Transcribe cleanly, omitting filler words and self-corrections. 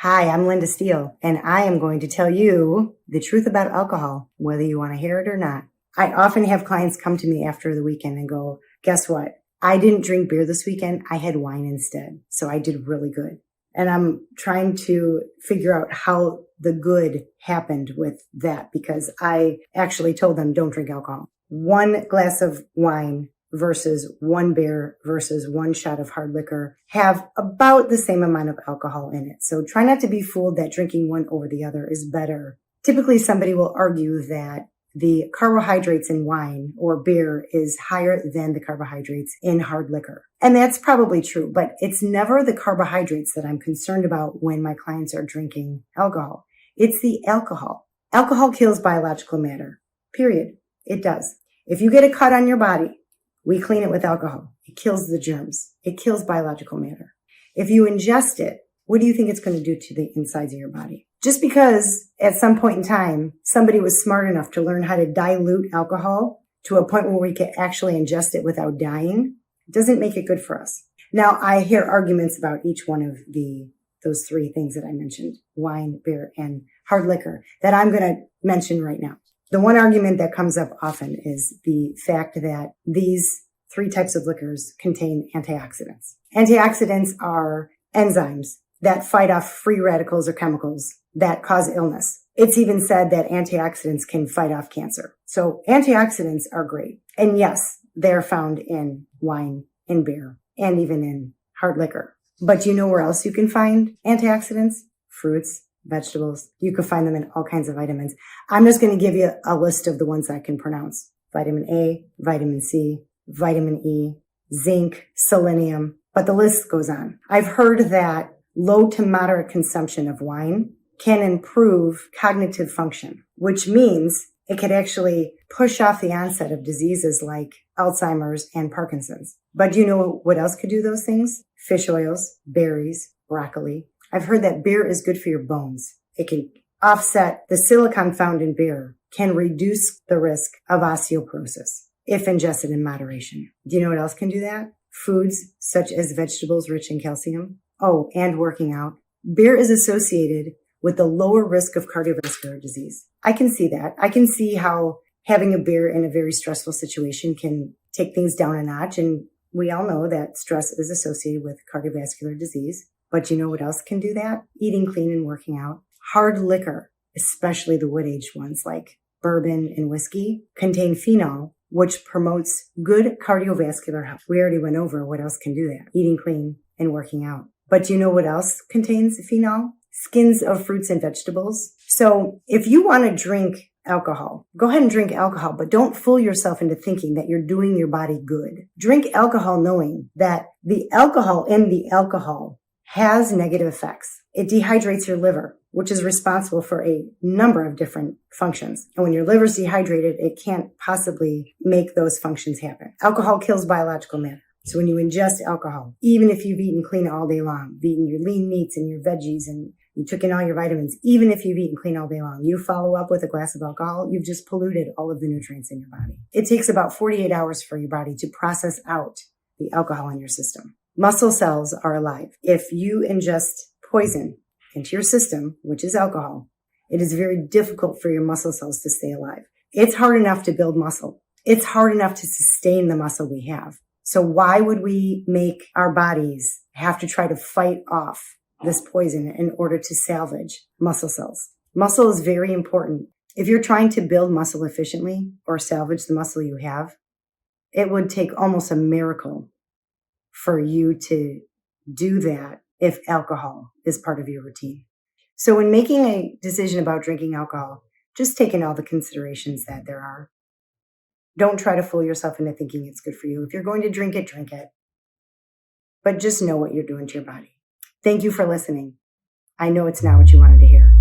Hi, I'm Linda Steele, and I am going to tell you the truth about alcohol, whether you want to hear it or not. I often have clients come to me after the weekend and go, guess what? I didn't drink beer this weekend. I had wine instead. So I did really good. And I'm trying to figure out how the good happened with that because I actually told them don't drink alcohol. 1 glass of wine versus 1 beer versus 1 shot of hard liquor have about the same amount of alcohol in it. So try not to be fooled that drinking one over the other is better. Typically, somebody will argue that the carbohydrates in wine or beer is higher than the carbohydrates in hard liquor. And that's probably true, but it's never the carbohydrates that I'm concerned about when my clients are drinking alcohol. It's the alcohol. Alcohol kills biological matter, period. It does. If you get a cut on your body, we clean it with alcohol. It kills the germs. It kills biological matter. If you ingest it, what do you think it's going to do to the insides of your body? Just because at some point in time, somebody was smart enough to learn how to dilute alcohol to a point where we could actually ingest it without dying, doesn't make it good for us. Now, I hear arguments about each one of those 3 things that I mentioned, wine, beer, and hard liquor, that I'm going to mention right now. The one argument that comes up often is the fact that these 3 types of liquors contain antioxidants. Antioxidants are enzymes that fight off free radicals or chemicals that cause illness. It's even said that antioxidants can fight off cancer. So antioxidants are great. And yes, they're found in wine, in beer, and even in hard liquor. But you know where else you can find antioxidants? Fruits, vegetables. You can find them in all kinds of vitamins. I'm just going to give you a list of the ones I can pronounce. Vitamin A, vitamin C, vitamin E, zinc, selenium, but the list goes on. I've heard that low to moderate consumption of wine can improve cognitive function, which means it could actually push off the onset of diseases like Alzheimer's and Parkinson's. But do you know what else could do those things? Fish oils, berries, broccoli. I've heard that beer is good for your bones. It can offset the silicon found in beer, can reduce the risk of osteoporosis if ingested in moderation. Do you know what else can do that? Foods such as vegetables rich in calcium. Oh, and working out. Beer is associated with the lower risk of cardiovascular disease. I can see that. I can see how having a beer in a very stressful situation can take things down a notch. And we all know that stress is associated with cardiovascular disease. But you know what else can do that? Eating clean and working out. Hard liquor, especially the wood-aged ones like bourbon and whiskey, contain phenol, which promotes good cardiovascular health. We already went over what else can do that. Eating clean and working out. But do you know what else contains phenol? Skins of fruits and vegetables. So if you want to drink alcohol, go ahead and drink alcohol, but don't fool yourself into thinking that you're doing your body good. Drink alcohol knowing that the alcohol in the alcohol has negative effects. It dehydrates your liver, which is responsible for a number of different functions. And when your liver is dehydrated, it can't possibly make those functions happen. Alcohol kills biological matter. So when you ingest alcohol, even if you've eaten clean all day long, you've eaten your lean meats and your veggies and you took in all your vitamins, even if you've eaten clean all day long, you follow up with a glass of alcohol, you've just polluted all of the nutrients in your body. It takes about 48 hours for your body to process out the alcohol in your system. Muscle cells are alive. If you ingest poison into your system, which is alcohol, it is very difficult for your muscle cells to stay alive. It's hard enough to build muscle. It's hard enough to sustain the muscle we have. So why would we make our bodies have to try to fight off this poison in order to salvage muscle cells? Muscle is very important. If you're trying to build muscle efficiently or salvage the muscle you have, it would take almost a miracle for you to do that if alcohol is part of your routine. So when making a decision about drinking alcohol, just take in all the considerations that there are. Don't try to fool yourself into thinking it's good for you. If you're going to drink it, drink it. But just know what you're doing to your body. Thank you for listening. I know it's not what you wanted to hear.